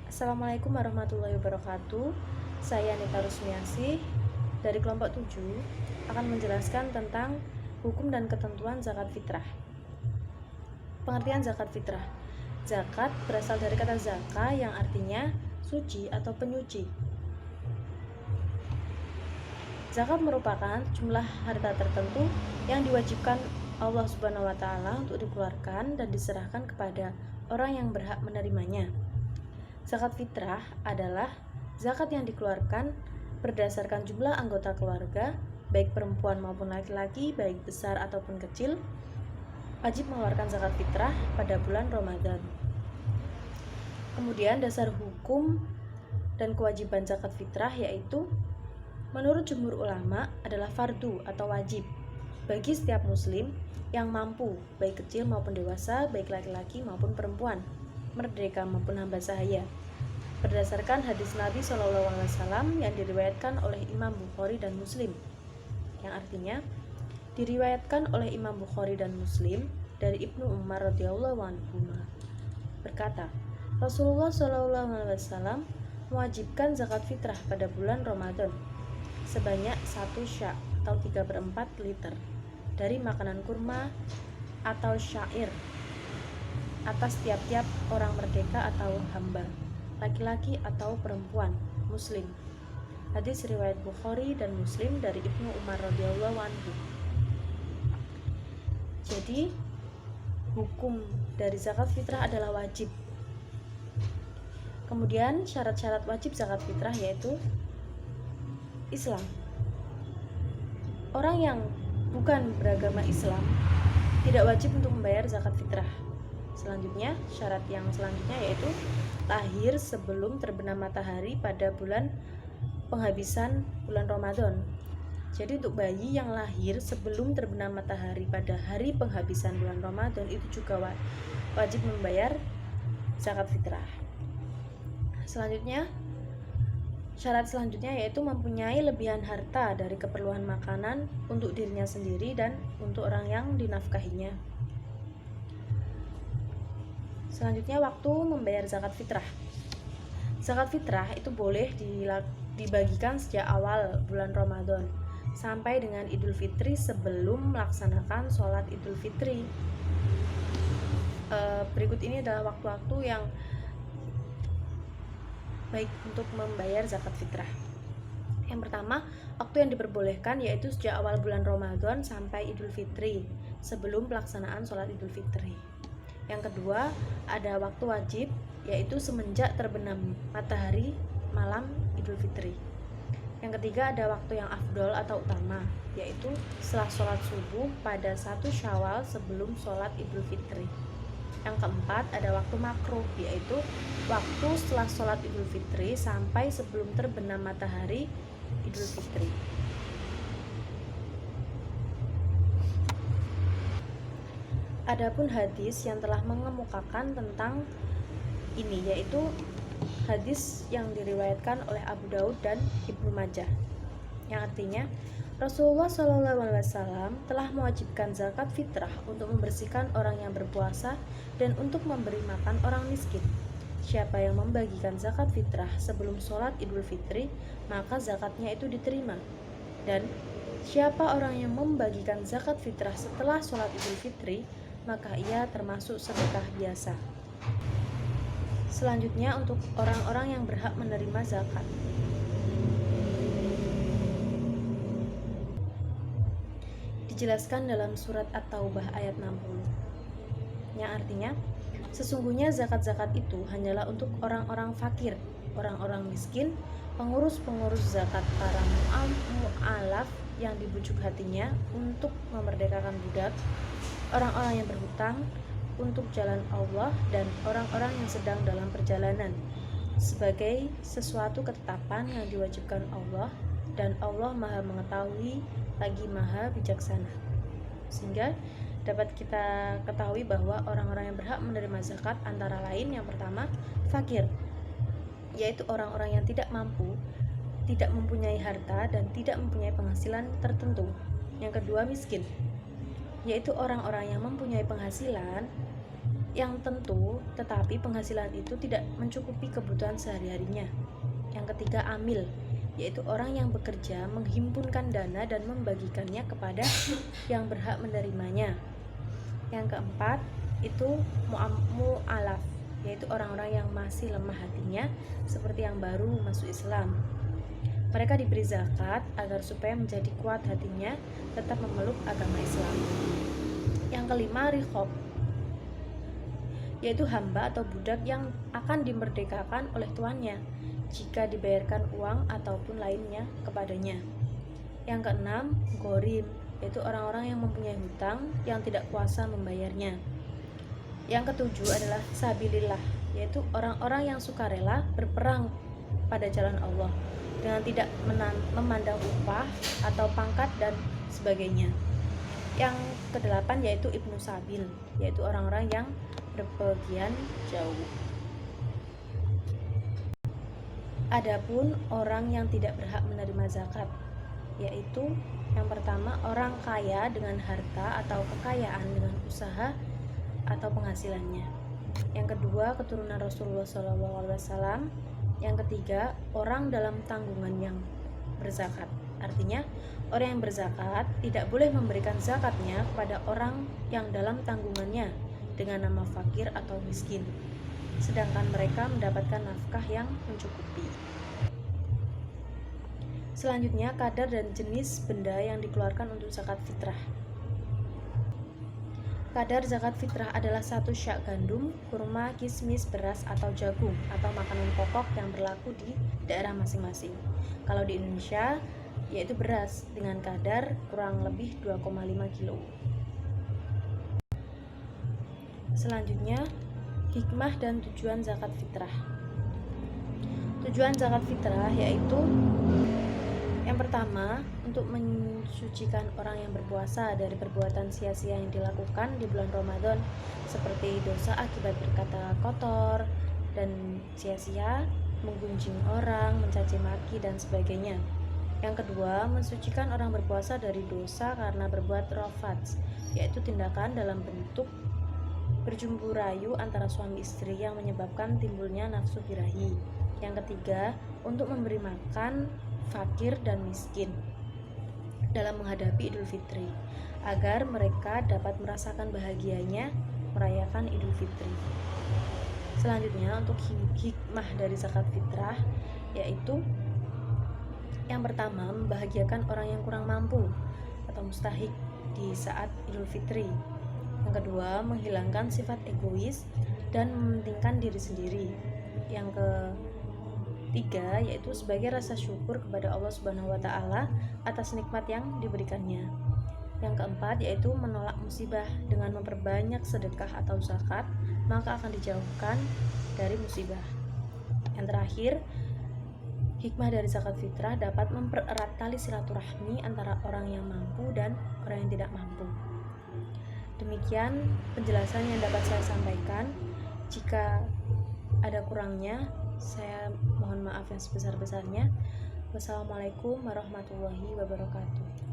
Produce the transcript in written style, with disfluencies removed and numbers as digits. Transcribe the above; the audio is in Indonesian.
Assalamualaikum warahmatullahi wabarakatuh. Saya Nita Rusmiasih dari kelompok 7 akan menjelaskan tentang hukum dan ketentuan zakat fitrah. Pengertian zakat fitrah. Zakat berasal dari kata zaka yang artinya suci atau penyuci. Zakat merupakan jumlah harta tertentu yang diwajibkan Allah Subhanahu wa taala untuk dikeluarkan dan diserahkan kepada orang yang berhak menerimanya. Zakat fitrah adalah zakat yang dikeluarkan berdasarkan jumlah anggota keluarga, baik perempuan maupun laki-laki, baik besar ataupun kecil, wajib mengeluarkan zakat fitrah pada bulan Ramadan. Kemudian dasar hukum dan kewajiban zakat fitrah yaitu menurut jumhur ulama adalah fardu atau wajib bagi setiap muslim yang mampu, baik kecil maupun dewasa, baik laki-laki maupun perempuan, merdeka maupun hamba sahaya, berdasarkan hadis Nabi SAW yang diriwayatkan oleh Imam Bukhari dan Muslim, yang artinya diriwayatkan oleh Imam Bukhari dan Muslim dari Ibnu Umar radhiyallahu anhu berkata, Rasulullah SAW mewajibkan zakat fitrah pada bulan Ramadan sebanyak 1 sya' atau 3/4 liter dari makanan kurma atau syair atas tiap-tiap orang merdeka atau hamba, laki-laki atau perempuan, muslim. Hadis riwayat Bukhari dan Muslim dari Ibnu Umar radhiyallahu anhu. Jadi, hukum dari zakat fitrah adalah wajib. Kemudian syarat-syarat wajib zakat fitrah yaitu Islam. Orang yang bukan beragama Islam tidak wajib untuk membayar zakat fitrah. Selanjutnya, syarat yang selanjutnya yaitu lahir sebelum terbenam matahari pada bulan penghabisan bulan Ramadan. Jadi untuk bayi yang lahir sebelum terbenam matahari pada hari penghabisan bulan Ramadan itu juga wajib membayar zakat fitrah. Selanjutnya, syarat selanjutnya yaitu mempunyai lebihan harta dari keperluan makanan untuk dirinya sendiri dan untuk orang yang dinafkahinya. Selanjutnya, waktu membayar zakat fitrah. Zakat fitrah itu boleh dibagikan sejak awal bulan Ramadan sampai dengan Idul Fitri sebelum melaksanakan sholat Idul Fitri. Berikut ini adalah waktu-waktu yang baik untuk membayar zakat fitrah. Yang pertama, waktu yang diperbolehkan yaitu sejak awal bulan Ramadan sampai Idul Fitri sebelum pelaksanaan sholat Idul Fitri. Yang kedua, ada waktu wajib yaitu semenjak terbenam matahari malam Idul Fitri. Yang ketiga, ada waktu yang afdol atau utama yaitu setelah sholat subuh pada 1 Syawal sebelum sholat Idul Fitri. Yang keempat, ada waktu makruh yaitu waktu setelah sholat Idul Fitri sampai sebelum terbenam matahari Idul Fitri. Adapun hadis yang telah mengemukakan tentang ini yaitu hadis yang diriwayatkan oleh Abu Daud dan Ibnu Majah, yang artinya Rasulullah SAW telah mewajibkan zakat fitrah untuk membersihkan orang yang berpuasa dan untuk memberi makan orang miskin. Siapa yang membagikan zakat fitrah sebelum sholat Idul Fitri, maka zakatnya itu diterima. Dan siapa orang yang membagikan zakat fitrah setelah sholat Idul Fitri, maka ia termasuk sedekah biasa. Selanjutnya, untuk orang-orang yang berhak menerima zakat. Dijelaskan dalam surat At-Taubah ayat 60, yang artinya sesungguhnya zakat-zakat itu hanyalah untuk orang-orang fakir, orang-orang miskin, pengurus-pengurus zakat, para mu'alaf yang dibujuk hatinya untuk memerdekakan budak, orang-orang yang berhutang untuk jalan Allah, dan orang-orang yang sedang dalam perjalanan, sebagai sesuatu ketetapan yang diwajibkan Allah, dan Allah Maha Mengetahui lagi Maha Bijaksana. Sehingga dapat kita ketahui bahwa orang-orang yang berhak menerima zakat antara lain yang pertama, fakir, yaitu orang-orang yang tidak mampu, tidak mempunyai harta dan tidak mempunyai penghasilan tertentu. Yang kedua, miskin, yaitu orang-orang yang mempunyai penghasilan yang tentu, tetapi penghasilan itu tidak mencukupi kebutuhan sehari-harinya. Yang ketiga, amil, yaitu orang yang bekerja menghimpunkan dana dan membagikannya kepada yang berhak menerimanya. Yang keempat, itu mu'alaf, yaitu orang-orang yang masih lemah hatinya, seperti yang baru masuk Islam. Mereka diberi zakat agar supaya menjadi kuat hatinya tetap memeluk agama Islam. Yang kelima, riqab, yaitu hamba atau budak yang akan dimerdekakan oleh tuannya jika dibayarkan uang ataupun lainnya kepadanya. Yang keenam, ghorim, yaitu orang-orang yang mempunyai hutang yang tidak kuasa membayarnya. Yang ketujuh adalah sabilillah, yaitu orang-orang yang sukarela berperang pada jalan Allah dengan tidak memandang upah atau pangkat dan sebagainya. Yang kedelapan yaitu ibnu sabil, yaitu orang-orang yang berpergian jauh. Adapun orang yang tidak berhak menerima zakat, yaitu yang pertama, orang kaya dengan harta atau kekayaan dengan usaha atau penghasilannya. Yang kedua, keturunan Rasulullah SAW. Yang ketiga, orang dalam tanggungan yang berzakat. Artinya, orang yang berzakat tidak boleh memberikan zakatnya kepada orang yang dalam tanggungannya dengan nama fakir atau miskin, sedangkan mereka mendapatkan nafkah yang mencukupi. Selanjutnya, kadar dan jenis benda yang dikeluarkan untuk zakat fitrah. Kadar zakat fitrah adalah 1 syak gandum, kurma, kismis, beras atau jagung atau makanan pokok yang berlaku di daerah masing-masing. Kalau di Indonesia, yaitu beras dengan kadar kurang lebih 2,5 kilo. Selanjutnya, hikmah dan tujuan zakat fitrah. Tujuan zakat fitrah yaitu yang pertama, untuk mensucikan orang yang berpuasa dari perbuatan sia-sia yang dilakukan di bulan Ramadan, seperti dosa akibat berkata kotor dan sia-sia, menggunjing orang, mencaci maki dan sebagainya. Yang kedua, mensucikan orang berpuasa dari dosa karena berbuat rafats, yaitu tindakan dalam bentuk berjumpa rayu antara suami istri yang menyebabkan timbulnya nafsu birahi. Yang ketiga, untuk memberi makan fakir dan miskin dalam menghadapi Idul Fitri, agar mereka dapat merasakan bahagianya merayakan Idul Fitri. Selanjutnya, untuk hikmah dari zakat fitrah, yaitu yang pertama, membahagiakan orang yang kurang mampu atau mustahik di saat Idul Fitri. Yang kedua, menghilangkan sifat egois dan mementingkan diri sendiri. Yang ketiga, yaitu sebagai rasa syukur kepada Allah Subhanahu wa Ta'ala atas nikmat yang diberikannya. Yang keempat, yaitu menolak musibah dengan memperbanyak sedekah atau zakat, maka akan dijauhkan dari musibah. Yang terakhir, hikmah dari zakat fitrah dapat mempererat tali silaturahmi antara orang yang mampu dan orang yang tidak mampu. Demikian penjelasan yang dapat saya sampaikan. Jika ada kurangnya, saya mohon maaf yang sebesar-besarnya. Wassalamualaikum warahmatullahi wabarakatuh.